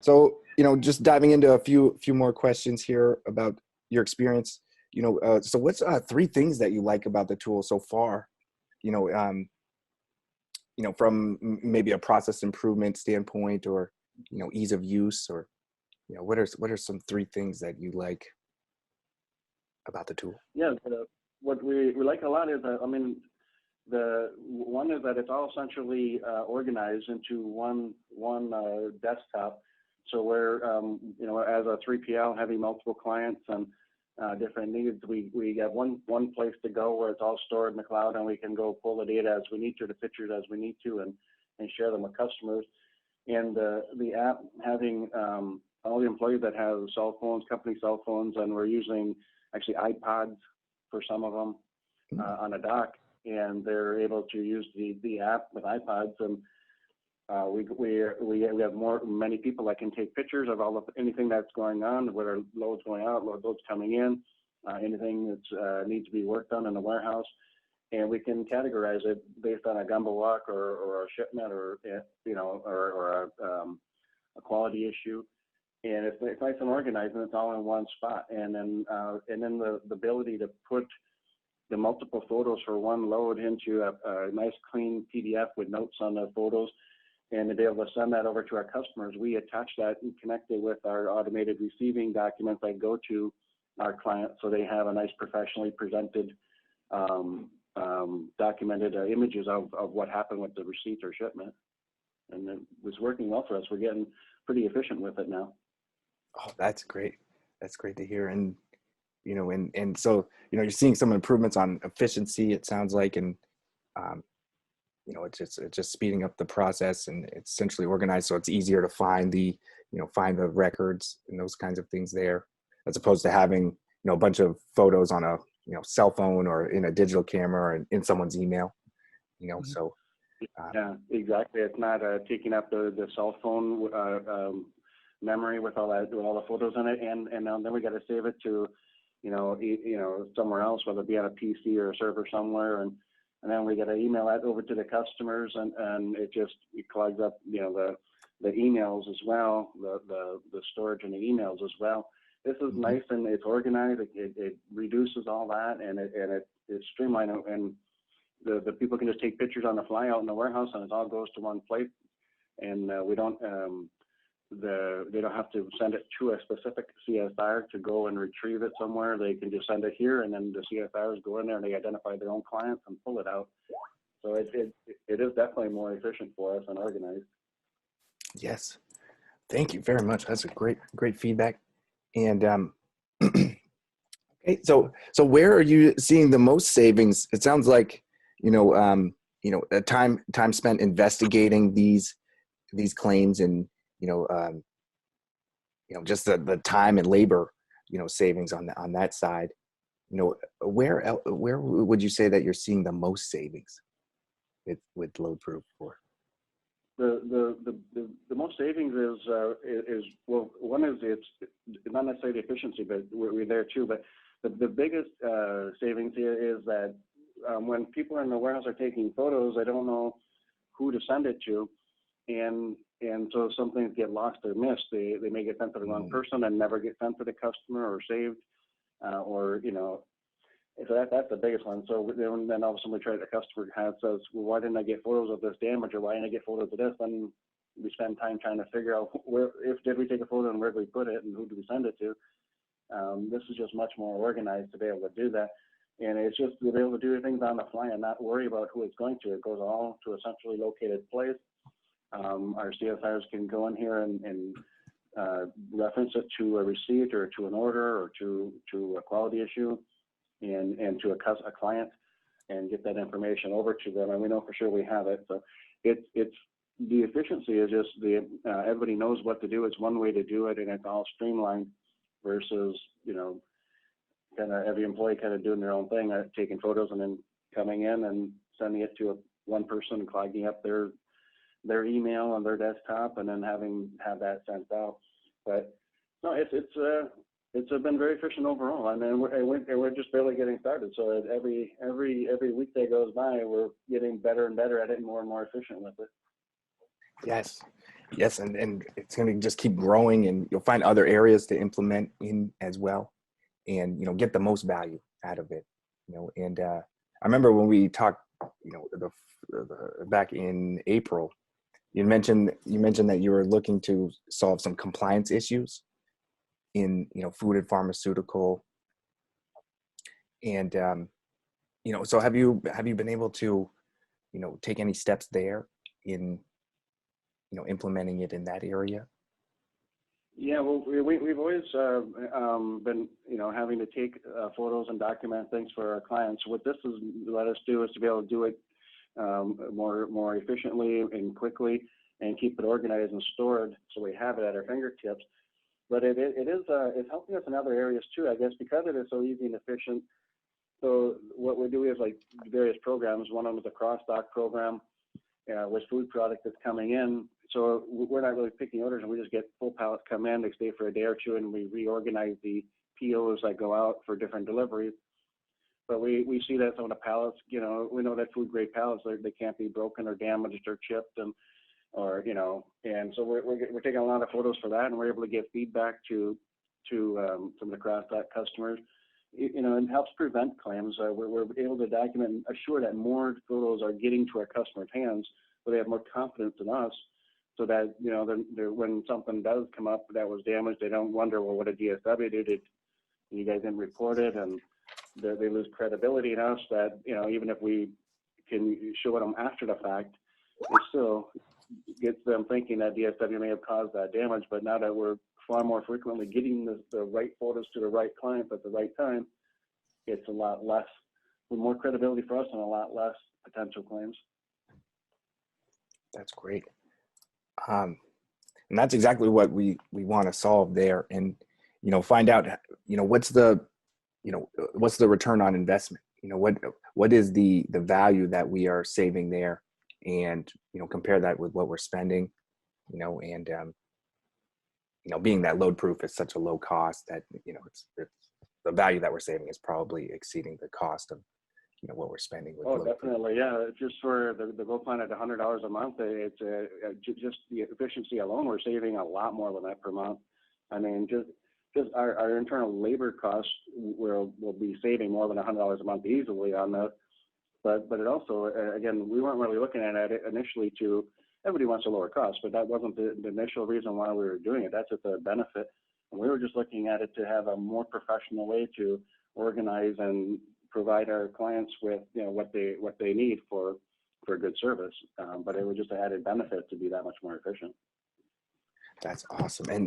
So, just diving into a few more questions here about your experience. So what's three things that you like about the tool so far? You know, um, from maybe a process improvement standpoint, or ease of use, or what are some three things that you like about the tool? Yeah, what we like a lot is, the one is that it's all essentially organized into one desktop. So we're, as a 3PL having multiple clients and different needs, we have one place to go where it's all stored in the cloud, and we can go pull the data as we need to, the pictures as we need to, and share them with customers. And the app having all the employees that have cell phones, company cell phones, and we're using actually iPods for some of them on a dock, and they're able to use the app with iPods, and we have many people that can take pictures of anything that's going on, whether loads going out, loads coming in, anything that needs to be worked on in the warehouse, and we can categorize it based on a gumbo walk or a shipment or a quality issue. And it's nice and organized, and it's all in one spot. And then the ability to put the multiple photos for one load into a nice clean PDF with notes on the photos, and to be able to send that over to our customers. We attach that and connect it with our automated receiving documents that go to our clients, so they have a nice professionally presented documented images of what happened with the receipt or shipment. And it was working well for us. We're getting pretty efficient with it now. Oh, that's great. That's great to hear. And and so you're seeing some improvements on efficiency, it sounds like, and it's just speeding up the process, and it's essentially organized so it's easier to find the records and those kinds of things there, as opposed to having a bunch of photos on a cell phone or in a digital camera or in someone's email. So yeah, exactly. It's not taking up the cell phone memory with all the photos in it, and then we got to save it to somewhere else, whether it be on a PC or a server somewhere, and then we got to email that over to the customers, and it clogs up the emails as well, the storage in the emails as well. This is nice, and it's organized. It reduces all that, and it's streamlined, and the people can just take pictures on the fly out in the warehouse, and it all goes to one place, and we don't they don't have to send it to a specific CSR to go and retrieve it somewhere. They can just send it here, and then the CSRs go in there and they identify their own clients and pull it out. So it is definitely more efficient for us and organized. Yes, thank you very much. That's a great feedback. And okay, so where are you seeing the most savings? It sounds like a time spent investigating these claims, and just the time and labor savings on that side. Where would you say that you're seeing the most savings with LoadProof? For the most savings is well, one is it's not necessarily efficiency, but we're there too. But the biggest savings here is that when people in the warehouse are taking photos, they don't know who to send it to, and so some things get lost or missed. They may get sent to the wrong person and never get sent to the customer or saved, so that's the biggest one. So then all of a sudden the customer says, well, why didn't I get photos of this damage, or why didn't I get photos of this? Then we spend time trying to figure out did we take a photo and where did we put it and who did we send it to? This is just much more organized to be able to do that. And it's just to be able to do things on the fly and not worry about who it's going to. It goes all to a centrally located place. Our CSRs can go in here and reference it to a receipt or to an order or to a quality issue and to a client, and get that information over to them. And we know for sure we have it. So it's the efficiency is just everybody knows what to do. It's one way to do it, and it's all streamlined versus kind of every employee kind of doing their own thing, taking photos and then coming in and sending it to one person, clogging up their email on their desktop, and then have that sent out. But no, it's been very efficient overall. I mean, we're just barely getting started. So every week that goes by, we're getting better and better at it, and more efficient with it. Yes, Yes, and it's going to just keep growing, and you'll find other areas to implement in as well, and get the most value out of it. And I remember when we talked, back in April, you mentioned that you were looking to solve some compliance issues in food and pharmaceutical, and so have you been able to take any steps there in implementing it in that area? Yeah, well, we've always been, having to take photos and document things for our clients. What this has let us do is to be able to do it more efficiently and quickly, and keep it organized and stored so we have it at our fingertips. But it's helping us in other areas too, I guess, because it is so easy and efficient. So what we do is like various programs. One of them is a cross-dock program with food product that's coming in. So we're not really picking orders, and we just get full pallets come in. They stay for a day or two, and we reorganize the POs that go out for different deliveries. But we see that some of the pallets, we know that food grade pallets, they can't be broken or damaged or chipped, and so we're taking a lot of photos for that, and we're able to give feedback to some of the cross-dock customers. It helps prevent claims. We're able to document and assure that more photos are getting to our customers' hands, so they have more confidence in us, so that they're, when something does come up that was damaged, they don't wonder, well, what did DSW do? Did you guys didn't report it? And they lose credibility in us. That even if we can show them after the fact, it still gets them thinking that DSW may have caused that damage. But now that we're far more frequently getting the right photos to the right clients at the right time, it's a lot less, with more credibility for us and a lot less potential claims. That's great. And that's exactly what we want to solve there, and find out what's the return on investment. What is the value that we are saving there, and compare that with what we're spending, and being that LoadProof is such a low cost that it's the value that we're saving is probably exceeding the cost of what we're spending with Oh, LoadProof. definitely, yeah. Just for the Go Plan at $100 a month, it's just the efficiency alone, we're saving a lot more than that per month. I mean, just our internal labor costs will be saving more than $100 a month easily on that. But it also, again, we weren't really looking at it initially to, everybody wants a lower cost, but that wasn't the initial reason why we were doing it. That's just a benefit. And we were just looking at it to have a more professional way to organize and provide our clients with what they need for a good service. But it was just an added benefit to be that much more efficient. That's awesome. And